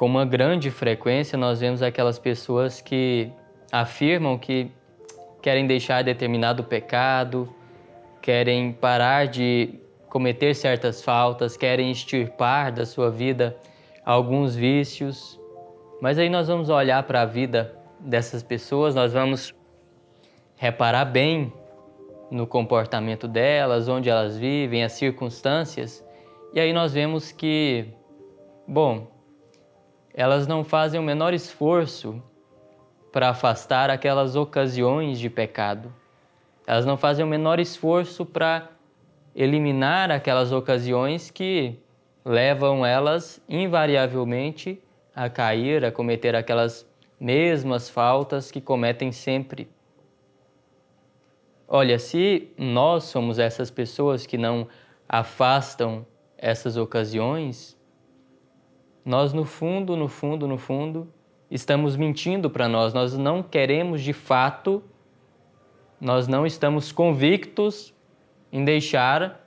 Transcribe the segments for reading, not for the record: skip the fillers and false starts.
Com uma grande frequência, nós vemos aquelas pessoas que afirmam que querem deixar determinado pecado, querem parar de cometer certas faltas, querem extirpar da sua vida alguns vícios. Mas aí nós vamos olhar para a vida dessas pessoas, nós vamos reparar bem no comportamento delas, onde elas vivem, as circunstâncias, e aí nós vemos que, bom, elas não fazem o menor esforço para afastar aquelas ocasiões de pecado. Elas não fazem o menor esforço para eliminar aquelas ocasiões que levam elas invariavelmente a cair, a cometer aquelas mesmas faltas que cometem sempre. Olha, se nós somos essas pessoas que não afastam essas ocasiões, nós no fundo, estamos mentindo para nós. Nós não queremos de fato, nós não estamos convictos em deixar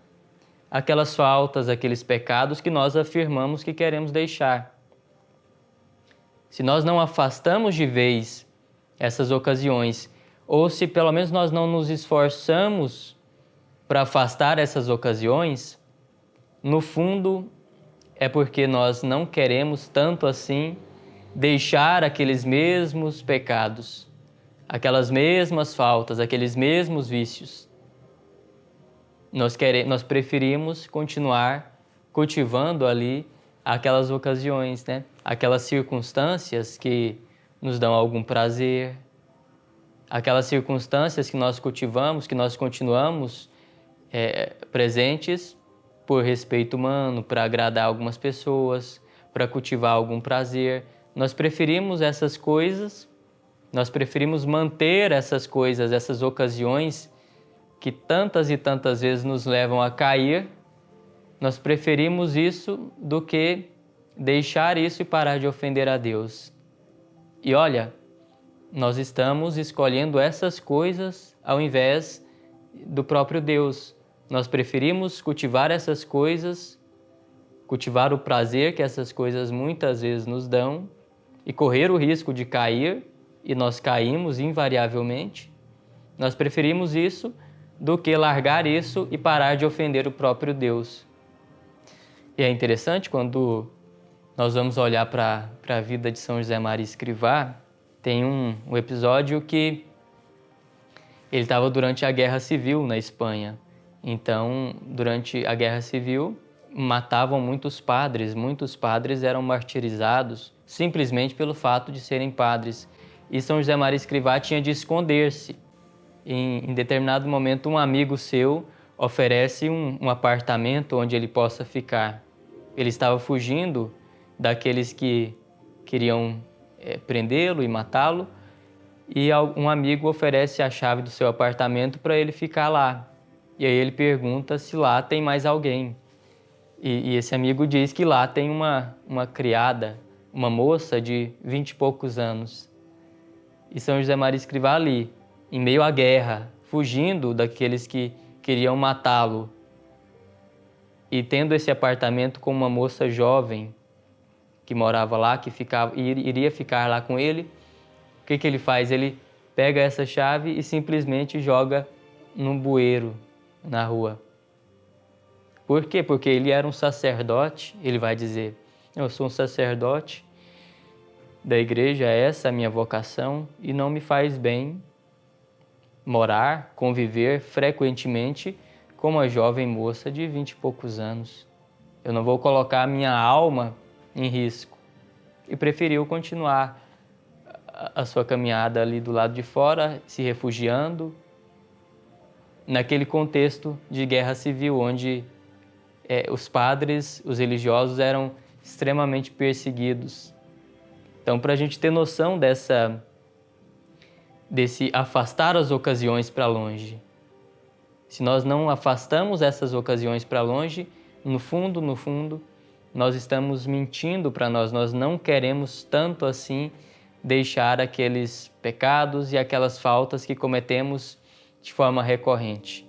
aquelas faltas, aqueles pecados que nós afirmamos que queremos deixar. Se nós não afastamos de vez essas ocasiões, ou se pelo menos nós não nos esforçamos para afastar essas ocasiões, no fundo é porque nós não queremos tanto assim deixar aqueles mesmos pecados, aquelas mesmas faltas, aqueles mesmos vícios. Nós preferimos continuar cultivando ali aquelas ocasiões, né? Aquelas circunstâncias que nos dão algum prazer, aquelas circunstâncias que nós cultivamos, que nós continuamos presentes por respeito humano, para agradar algumas pessoas, para cultivar algum prazer. Nós preferimos essas coisas, nós preferimos manter essas coisas, essas ocasiões que tantas e tantas vezes nos levam a cair. Nós preferimos isso do que deixar isso e parar de ofender a Deus. E olha, nós estamos escolhendo essas coisas ao invés do próprio Deus. Nós preferimos cultivar essas coisas, cultivar o prazer que essas coisas muitas vezes nos dão e correr o risco de cair, e nós caímos invariavelmente. Nós preferimos isso do que largar isso e parar de ofender o próprio Deus. E é interessante quando nós vamos olhar para a vida de São José Maria Escrivá, tem um episódio que ele estava durante a Guerra Civil na Espanha. Então, durante a Guerra Civil, matavam muitos padres eram martirizados simplesmente pelo fato de serem padres. E São José Maria Escrivá tinha de esconder-se. Em determinado momento, um amigo seu oferece um apartamento onde ele possa ficar. Ele estava fugindo daqueles que queriam prendê-lo e matá-lo, e um amigo oferece a chave do seu apartamento para ele ficar lá. E aí ele pergunta se lá tem mais alguém. E esse amigo diz que lá tem uma criada, uma moça de 20 e poucos anos. E São José Maria Escrivá ali, em meio à guerra, fugindo daqueles que queriam matá-lo, e tendo esse apartamento com uma moça jovem que morava lá, que iria ficar lá com ele, o que ele faz? Ele pega essa chave e simplesmente joga num bueiro na rua. Por quê? Porque ele era um sacerdote, ele vai dizer, eu sou um sacerdote da igreja, essa é a minha vocação, e não me faz bem morar, conviver frequentemente com uma jovem moça de 20 e poucos anos. Eu não vou colocar a minha alma em risco. E preferiu continuar a sua caminhada ali do lado de fora, se refugiando, naquele contexto de guerra civil, onde os padres, os religiosos eram extremamente perseguidos. Então, para a gente ter noção desse afastar as ocasiões para longe, se nós não afastamos essas ocasiões para longe, no fundo, nós estamos mentindo para nós. Nós não queremos tanto assim deixar aqueles pecados e aquelas faltas que cometemos de forma recorrente.